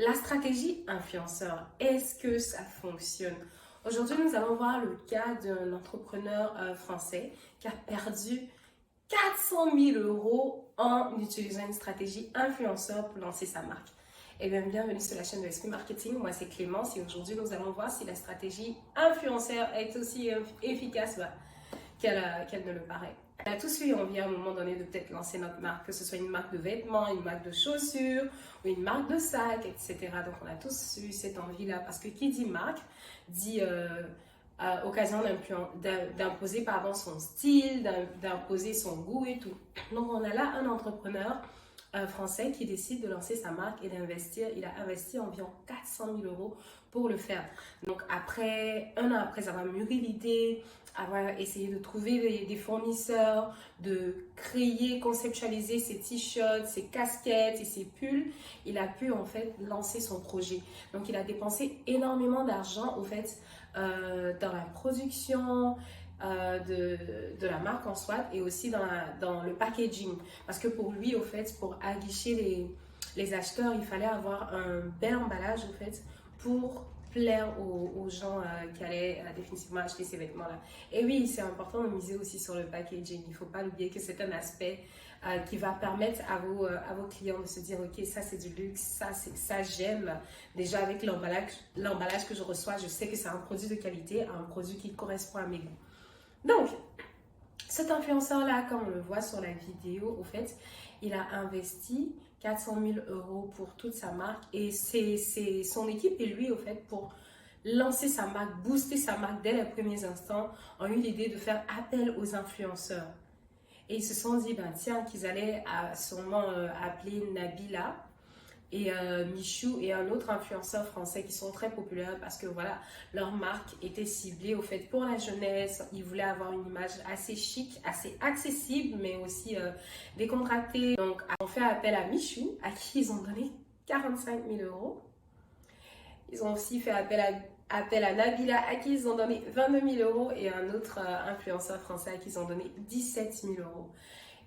La stratégie influenceur, est-ce que ça fonctionne? Aujourd'hui, nous allons voir le cas d'un entrepreneur français qui a perdu 400 000 euros en utilisant une stratégie influenceur pour lancer sa marque. Eh bien, bienvenue sur la chaîne de Esprit Marketing. Moi, c'est Clémence et aujourd'hui, nous allons voir si la stratégie influenceur est aussi efficace qu'elle ne le paraît. On a tous eu envie à un moment donné de peut-être lancer notre marque, que ce soit une marque de vêtements, une marque de chaussures ou une marque de sacs, etc. Donc on a tous eu cette envie-là parce que qui dit marque dit occasion d'imposer son style, d'imposer son goût et tout. Donc on a là un entrepreneur français qui décide de lancer sa marque et d'investir. Il a investi environ 400 000 euros pour le faire. Donc un an après avoir mûri l'idée, avoir essayé de trouver des fournisseurs, de créer, conceptualiser ses t-shirts, ses casquettes et ses pulls, il a pu en fait lancer son projet. Donc il a dépensé énormément d'argent au fait dans la production, de la marque en soi et aussi dans le packaging. Parce que pour lui, au fait, pour aguicher les acheteurs, il fallait avoir un bel emballage, au fait, pour plaire aux gens qui allaient définitivement acheter ces vêtements-là. Et oui, c'est important de miser aussi sur le packaging. Il ne faut pas oublier que c'est un aspect qui va permettre à vos clients de se dire, ok, ça c'est du luxe, ça j'aime. Déjà avec l'emballage que je reçois, je sais que c'est un produit de qualité, un produit qui correspond à mes goûts. Donc, cet influenceur-là, comme on le voit sur la vidéo, au fait, il a investi 400 000 euros pour toute sa marque et c'est son équipe et lui, au fait, pour lancer sa marque, booster sa marque dès les premiers instants, ont eu l'idée de faire appel aux influenceurs. Et ils se sont dit, ben tiens, qu'ils allaient sûrement appeler Nabila et Michou et un autre influenceur français qui sont très populaires parce que voilà, leur marque était ciblée au fait pour la jeunesse. Ils voulaient avoir une image assez chic, assez accessible, mais aussi décontractée. Donc, on fait appel à Michou, à qui ils ont donné 45 000 euros. Ils ont aussi fait appel à Nabila, à qui ils ont donné 22 000 euros, et un autre influenceur français à qui ils ont donné 17 000 euros.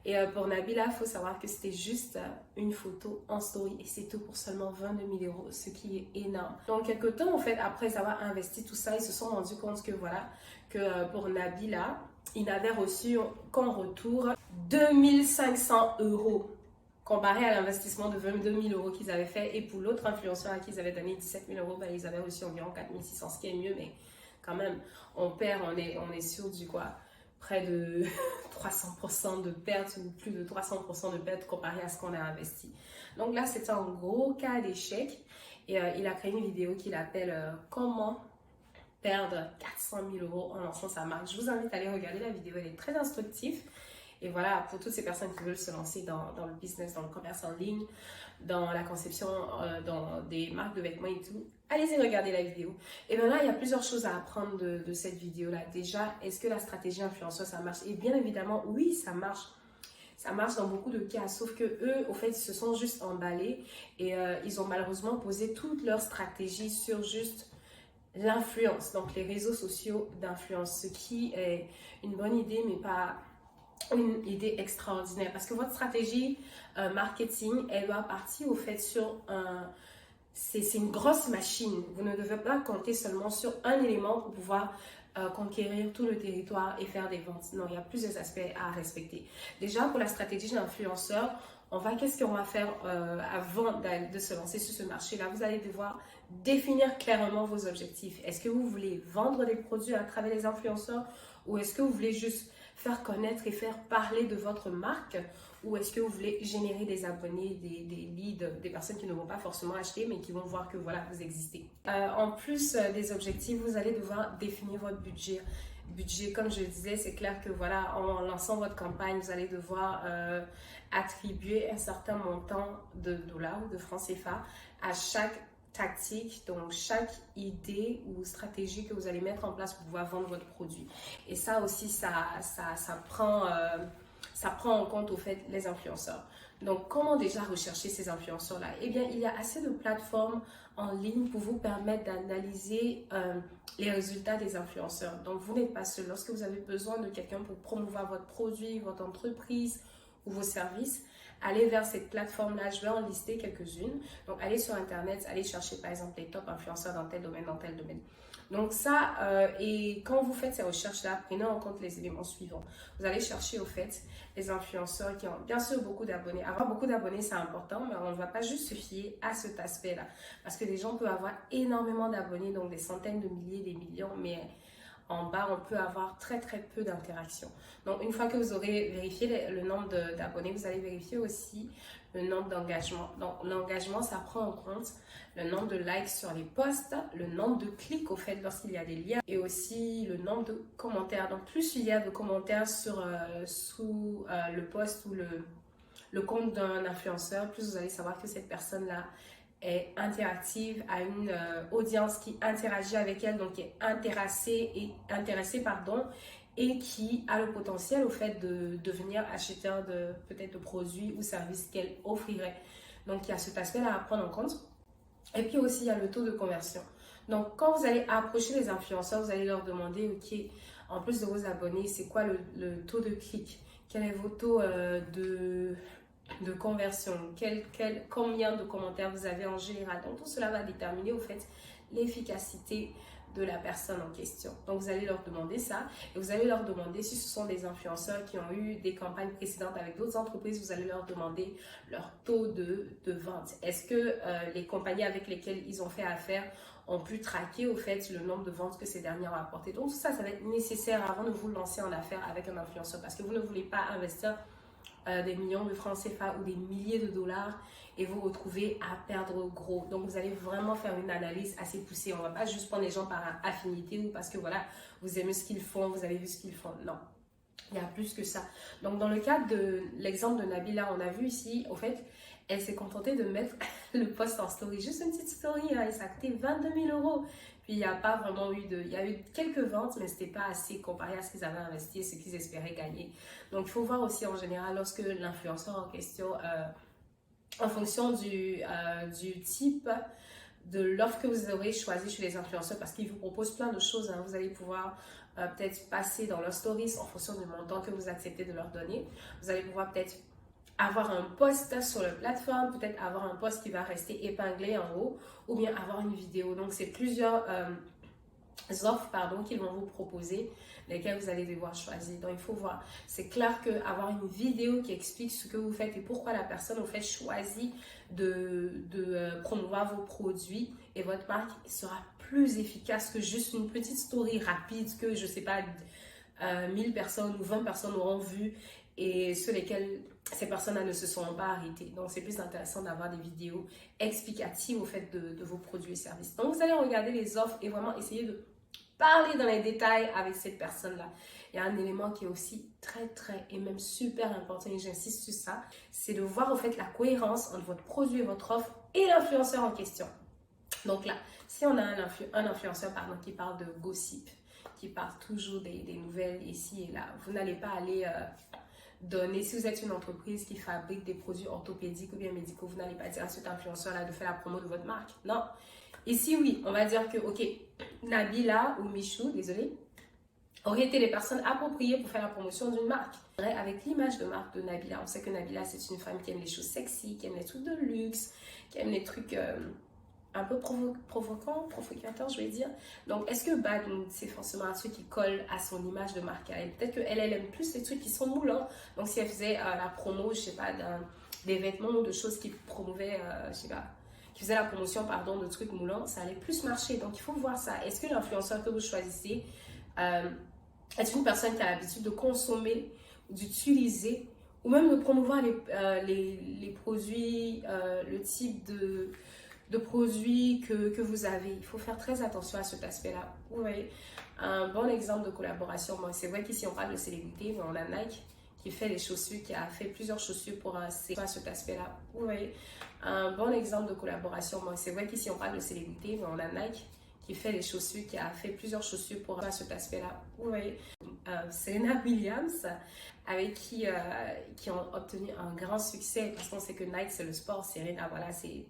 Et pour Nabila, il faut savoir que c'était juste une photo en story et c'est tout pour seulement 22 000 euros, ce qui est énorme. Donc, quelques temps, en fait, après avoir investi tout ça, ils se sont rendus compte que voilà, que pour Nabila, ils n'avaient reçu qu'en retour 2 500 euros comparé à l'investissement de 22 000 euros qu'ils avaient fait. Et pour l'autre influenceur à qui ils avaient donné 17 000 euros, ben, ils avaient reçu environ 4 600, ce qui est mieux, mais quand même, on est sûr du quoi, près de 300% de pertes ou plus de 300% de pertes comparé à ce qu'on a investi. Donc là, c'est un gros cas d'échec et il a créé une vidéo qu'il appelle Comment perdre 400 000 euros en lançant sa marque. Je vous invite à aller regarder la vidéo, elle est très instructive. Et voilà, pour toutes ces personnes qui veulent se lancer dans le business, dans le commerce en ligne, dans la conception, dans des marques de vêtements et tout, allez-y regarder la vidéo. Et bien là, il y a plusieurs choses à apprendre de cette vidéo-là. Déjà, est-ce que la stratégie influenceuse, ça marche? Et bien évidemment, oui, ça marche. Ça marche dans beaucoup de cas, sauf que eux, au fait, ils se sont juste emballés et ils ont malheureusement posé toute leur stratégie sur juste l'influence, donc les réseaux sociaux d'influence, ce qui est une bonne idée, mais pas une idée extraordinaire parce que votre stratégie marketing, elle doit partir au fait sur c'est une grosse machine. Vous ne devez pas compter seulement sur un élément pour pouvoir conquérir tout le territoire et faire des ventes. Non, il y a plusieurs aspects à respecter. Déjà, pour la stratégie d'influenceur, qu'est-ce qu'on va faire avant de se lancer sur ce marché-là? Vous allez devoir définir clairement vos objectifs. Est-ce que vous voulez vendre des produits à travers les influenceurs ou est-ce que vous voulez juste faire connaître et faire parler de votre marque ou est-ce que vous voulez générer des abonnés, des leads, des personnes qui ne vont pas forcément acheter mais qui vont voir que voilà, vous existez. En plus des objectifs, vous allez devoir définir votre budget. Budget, comme je le disais, c'est clair que voilà, en lançant votre campagne, vous allez devoir attribuer un certain montant de dollars ou de francs CFA à chaque tactique, donc chaque idée ou stratégie que vous allez mettre en place pour pouvoir vendre votre produit. Et ça aussi, ça prend en compte au fait les influenceurs. Donc, comment déjà rechercher ces influenceurs-là? Eh bien, il y a assez de plateformes en ligne pour vous permettre d'analyser les résultats des influenceurs. Donc, vous n'êtes pas seul. Lorsque vous avez besoin de quelqu'un pour promouvoir votre produit, votre entreprise ou vos services, allez vers cette plateforme-là. Je vais en lister quelques-unes. Donc, allez sur Internet, allez chercher par exemple les top influenceurs dans tel domaine, dans tel domaine. Donc ça, et quand vous faites ces recherches-là, prenez en compte les éléments suivants. Vous allez chercher au fait les influenceurs qui ont bien sûr beaucoup d'abonnés. Avoir beaucoup d'abonnés, c'est important, mais on ne va pas juste se fier à cet aspect-là. Parce que les gens peuvent avoir énormément d'abonnés, donc des centaines de milliers, des millions, mais en bas, on peut avoir très très peu d'interactions. Donc une fois que vous aurez vérifié le nombre d'abonnés, vous allez vérifier aussi le nombre d'engagements. Donc l'engagement, ça prend en compte le nombre de likes sur les posts, le nombre de clics au fait lorsqu'il y a des liens et aussi le nombre de commentaires. Donc plus il y a de commentaires sous le post ou le compte d'un influenceur, plus vous allez savoir que cette personne-là est interactive, a une audience qui interagit avec elle, donc qui est intéressée, et qui a le potentiel au fait de devenir acheteur de peut-être de produits ou services qu'elle offrirait. Donc il y a cet aspect-là à prendre en compte. Et puis aussi il y a le taux de conversion. Donc quand vous allez approcher les influenceurs, vous allez leur demander, ok, en plus de vos abonnés, c'est quoi le taux de clic? Quel est votre taux de conversion, combien de commentaires vous avez en général. Donc tout cela va déterminer au fait l'efficacité de la personne en question. Donc vous allez leur demander ça et vous allez leur demander si ce sont des influenceurs qui ont eu des campagnes précédentes avec d'autres entreprises, vous allez leur demander leur taux de vente. Est-ce que les compagnies avec lesquelles ils ont fait affaire ont pu traquer au fait le nombre de ventes que ces dernières ont apporté. Donc tout ça, ça va être nécessaire avant de vous lancer en affaires avec un influenceur parce que vous ne voulez pas investir des millions de francs CFA ou des milliers de dollars et vous retrouvez à perdre gros. Donc, vous allez vraiment faire une analyse assez poussée. On ne va pas juste prendre les gens par affinité ou parce que voilà, vous aimez ce qu'ils font, vous avez vu ce qu'ils font. Non, il y a plus que ça. Donc, dans le cadre de l'exemple de Nabila, on a vu ici, au fait, elle s'est contentée de mettre le post en story. Juste une petite story, hein, et ça a coûté 22 000 euros. Puis, il n'y a pas vraiment eu il y a eu quelques ventes, mais ce n'était pas assez comparé à ce qu'ils avaient investi et ce qu'ils espéraient gagner. Donc, il faut voir aussi en général lorsque l'influenceur en question, en fonction du type de l'offre que vous aurez choisi chez les influenceurs, parce qu'ils vous proposent plein de choses. Hein. Vous allez pouvoir peut-être passer dans leurs stories en fonction du montant que vous acceptez de leur donner. Vous allez pouvoir peut-être avoir un post sur la plateforme, peut-être avoir un post qui va rester épinglé en haut, ou bien avoir une vidéo. Donc, c'est plusieurs offres qu'ils vont vous proposer, lesquelles vous allez devoir choisir. Donc, il faut voir. C'est clair qu'avoir une vidéo qui explique ce que vous faites et pourquoi la personne, au fait, choisit de promouvoir vos produits et votre marque sera plus efficace que juste une petite story rapide que, je ne sais pas, 1000 personnes ou 20 personnes auront vu et sur lesquelles ces personnes-là ne se sont pas arrêtées. Donc, c'est plus intéressant d'avoir des vidéos explicatives au fait de vos produits et services. Donc, vous allez regarder les offres et vraiment essayer de parler dans les détails avec cette personne-là. Il y a un élément qui est aussi très, très et même super important et j'insiste sur ça, c'est de voir au fait la cohérence entre votre produit et votre offre et l'influenceur en question. Donc là, si on a un influenceur qui parle de gossip, qui parle toujours des nouvelles ici et là, vous n'allez pas aller donner, si vous êtes une entreprise qui fabrique des produits orthopédiques ou bien médicaux, vous n'allez pas dire à cet influenceur-là de faire la promo de votre marque. Non. Ici, oui, on va dire que, ok, Nabila ou Michou, désolé, auraient été les personnes appropriées pour faire la promotion d'une marque. Avec l'image de marque de Nabila, on sait que Nabila, c'est une femme qui aime les choses sexy, qui aime les trucs de luxe, qui aime les trucs un peu provocateurs, je vais dire. Donc, est-ce que Bad, c'est forcément un truc qui colle à son image de marque à elle? Peut-être qu'elle aime plus les trucs qui sont moulants. Donc, si elle faisait la promo, je sais pas, des vêtements ou de choses qui promouvaient, je sais pas, qui faisait la promotion, pardon, de trucs moulants, ça allait plus marcher. Donc, il faut voir ça. Est-ce que l'influenceur que vous choisissez est une personne qui a l'habitude de consommer, d'utiliser, ou même de promouvoir les produits, le type de produits que vous avez. Il faut faire très attention à cet aspect-là. Vous voyez, un bon exemple de collaboration, bon, c'est vrai qu'ici on parle de célébrité, mais on a Nike qui fait les chaussures, qui a fait plusieurs chaussures pour cet aspect-là. Vous voyez, un bon exemple de collaboration, bon, c'est vrai qu'ici on parle de célébrité, mais on a Nike qui fait les chaussures, qui a fait plusieurs chaussures pour cet aspect-là. Vous voyez, Serena Williams, avec qui ont obtenu un grand succès, parce qu'on sait que Nike c'est le sport, Serena, voilà, c'est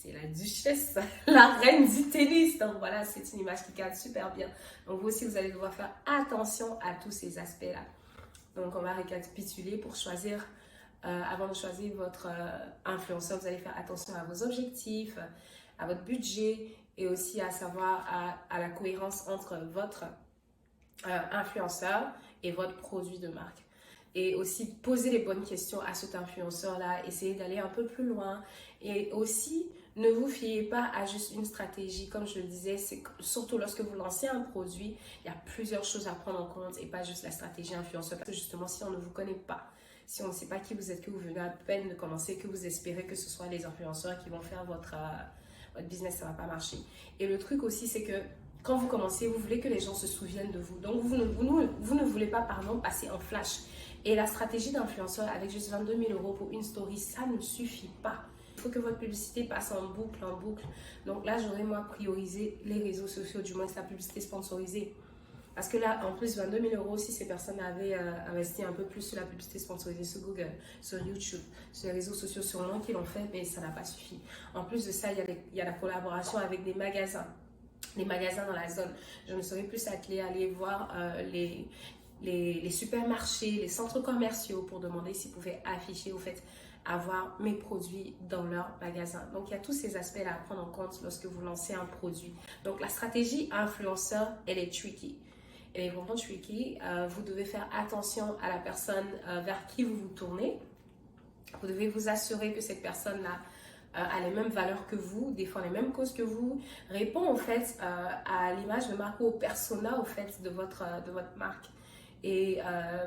la duchesse, la reine du tennis. Donc voilà, c'est une image qui cadre super bien. Donc vous aussi, vous allez devoir faire attention à tous ces aspects-là. Donc on va récapituler pour choisir avant de choisir votre influenceur, vous allez faire attention à vos objectifs, à votre budget et aussi à savoir à la cohérence entre votre influenceur et votre produit de marque. Et aussi poser les bonnes questions à cet influenceur-là, essayer d'aller un peu plus loin. Et aussi, ne vous fiez pas à juste une stratégie. Comme je le disais, c'est surtout lorsque vous lancez un produit, il y a plusieurs choses à prendre en compte et pas juste la stratégie influenceur. Parce que justement, si on ne vous connaît pas, si on ne sait pas qui vous êtes, que vous venez à peine de commencer, que vous espérez que ce soit les influenceurs qui vont faire votre business, ça ne va pas marcher. Et le truc aussi, c'est que quand vous commencez, vous voulez que les gens se souviennent de vous. Donc, vous ne voulez pas, passer en flash. Et la stratégie d'influenceur avec juste 22 000 euros pour une story, ça ne suffit pas. Il faut que votre publicité passe en boucle, en boucle. Donc là, j'aurais moi priorisé les réseaux sociaux, du moins la publicité sponsorisée. Parce que là, en plus, 22 000 euros, si ces personnes avaient investi un peu plus sur la publicité sponsorisée sur Google, sur YouTube, sur les réseaux sociaux, sûrement qu'ils l'ont fait, mais ça n'a pas suffi. En plus de ça, il y a la collaboration avec des magasins. Les magasins dans la zone. Je me serais plus attelée à aller voir les supermarchés, les centres commerciaux pour demander s'ils pouvaient afficher, au fait, avoir mes produits dans leur magasin. Donc, il y a tous ces aspects-là à prendre en compte lorsque vous lancez un produit. Donc, la stratégie influenceur, elle est tricky. Elle est vraiment tricky. Vous devez faire attention à la personne vers qui vous vous tournez. Vous devez vous assurer que cette personne-là a les mêmes valeurs que vous, défend les mêmes causes que vous, répond au fait à l'image de marque ou au persona au fait de votre marque. Et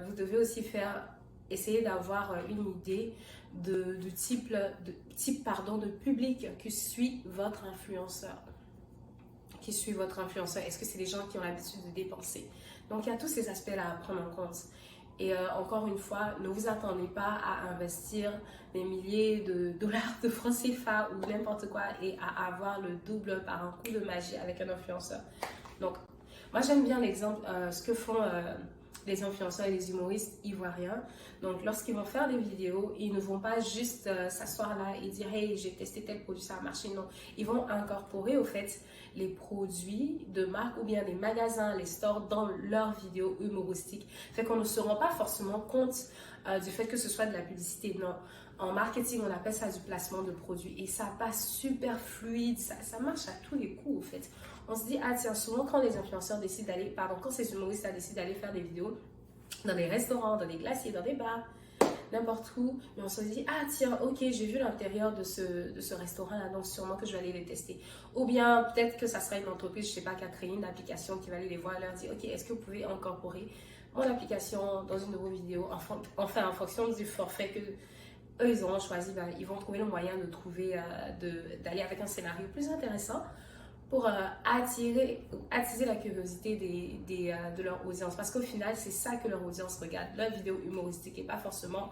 vous devez aussi essayer d'avoir une idée de type de public qui suit votre influenceur. Est-ce que c'est des gens qui ont l'habitude de dépenser? Donc, il y a tous ces aspects-là à prendre en compte. Et encore une fois, ne vous attendez pas à investir des milliers de dollars de francs CFA ou n'importe quoi et à avoir le double par un coup de magie avec un influenceur. Donc, moi, j'aime bien l'exemple, ce que font les influenceurs et les humoristes ivoiriens. Donc, lorsqu'ils vont faire des vidéos, ils ne vont pas juste s'asseoir là et dire « Hey, j'ai testé tel produit, ça a marché ». Non, ils vont incorporer au fait les produits de marque ou bien les magasins, les stores dans leurs vidéos humoristiques. Fait qu'on ne se rend pas forcément compte du fait que ce soit de la publicité. Non, en marketing, on appelle ça du placement de produits et ça passe super fluide, ça marche à tous les coups au fait. On se dit, ah tiens, souvent quand les influenceurs décident d'aller, quand ces humoristes décident d'aller faire des vidéos dans des restaurants, dans des glaciers, dans des bars, n'importe où, mais on se dit, ah tiens, ok, j'ai vu l'intérieur de ce restaurant-là, donc sûrement que je vais aller les tester. Ou bien peut-être que ça sera une entreprise, je sais pas, qui a créé une application qui va aller les voir et leur dire, ok, est-ce que vous pouvez incorporer mon application dans une de vos vidéos, enfin en fonction du forfait que eux ils auront choisi, ils vont trouver le moyen de trouver, d'aller avec un scénario plus intéressant pour attiser la curiosité de leur audience. Parce qu'au final, c'est ça que leur audience regarde, leur vidéo humoristique et pas forcément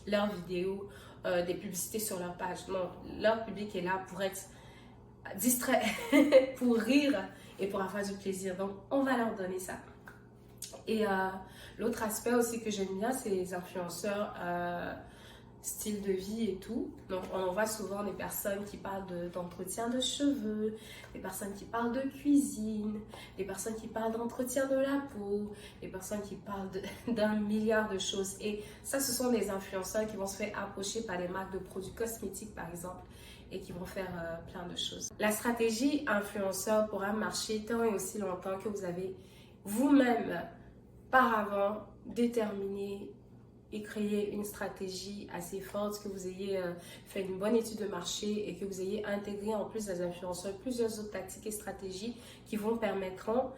leur vidéo des publicités sur leur page. Non, leur public est là pour être distrait, pour rire et pour avoir du plaisir. Donc, on va leur donner ça. Et l'autre aspect aussi que j'aime bien, c'est les influenceurs style de vie et tout. Donc, on voit souvent des personnes qui parlent d'entretien de cheveux, des personnes qui parlent de cuisine, des personnes qui parlent d'entretien de la peau, des personnes qui parlent d'un milliard de choses. Et ça, ce sont des influenceurs qui vont se faire approcher par des marques de produits cosmétiques, par exemple, et qui vont faire plein de choses. La stratégie influenceur pourra marcher tant et aussi longtemps que vous avez vous-même, par avant, déterminé et créer une stratégie assez forte, que vous ayez fait une bonne étude de marché et que vous ayez intégré en plus des influenceurs plusieurs autres tactiques et stratégies qui vous permettront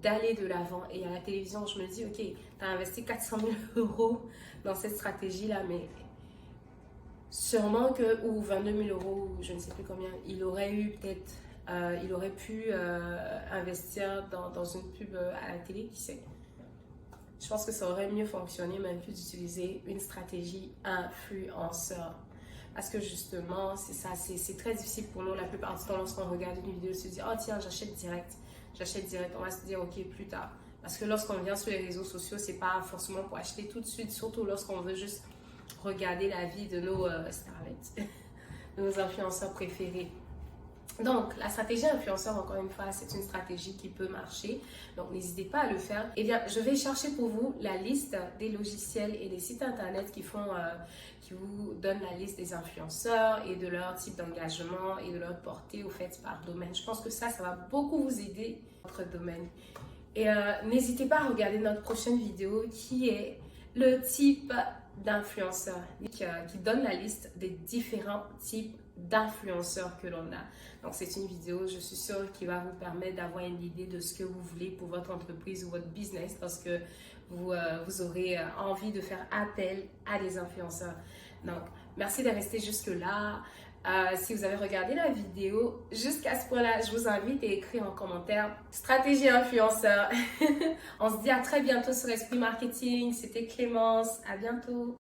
d'aller de l'avant. Et à la télévision, je me dis, ok, tu as investi 400 000 euros dans cette stratégie-là, mais sûrement que, ou 22 000 euros, je ne sais plus combien, il aurait eu peut-être, il aurait pu investir dans une pub à la télé, qui sait. Je pense que ça aurait mieux fonctionné même que d'utiliser une stratégie influenceur. Parce que justement, c'est ça, c'est très difficile pour nous la plupart du temps lorsqu'on regarde une vidéo, se dire, oh tiens, j'achète direct. On va se dire, ok, plus tard. Parce que lorsqu'on vient sur les réseaux sociaux, c'est pas forcément pour acheter tout de suite, surtout lorsqu'on veut juste regarder la vie de nos starlets, de nos influenceurs préférés. Donc, la stratégie influenceur, encore une fois, c'est une stratégie qui peut marcher. Donc, n'hésitez pas à le faire. Eh bien, je vais chercher pour vous la liste des logiciels et des sites internet qui vous donnent la liste des influenceurs et de leur type d'engagement et de leur portée, au fait, par domaine. Je pense que ça va beaucoup vous aider dans votre domaine. Et n'hésitez pas à regarder notre prochaine vidéo qui est le type d'influenceur, qui donne la liste des différents types d'influenceurs que l'on a. Donc, c'est une vidéo, je suis sûre, qui va vous permettre d'avoir une idée de ce que vous voulez pour votre entreprise ou votre business lorsque vous aurez envie de faire appel à des influenceurs. Donc, merci de rester jusque-là. Si vous avez regardé la vidéo jusqu'à ce point-là, je vous invite à écrire en commentaire stratégie influenceur. On se dit à très bientôt sur Esprit Marketing. C'était Clémence. À bientôt.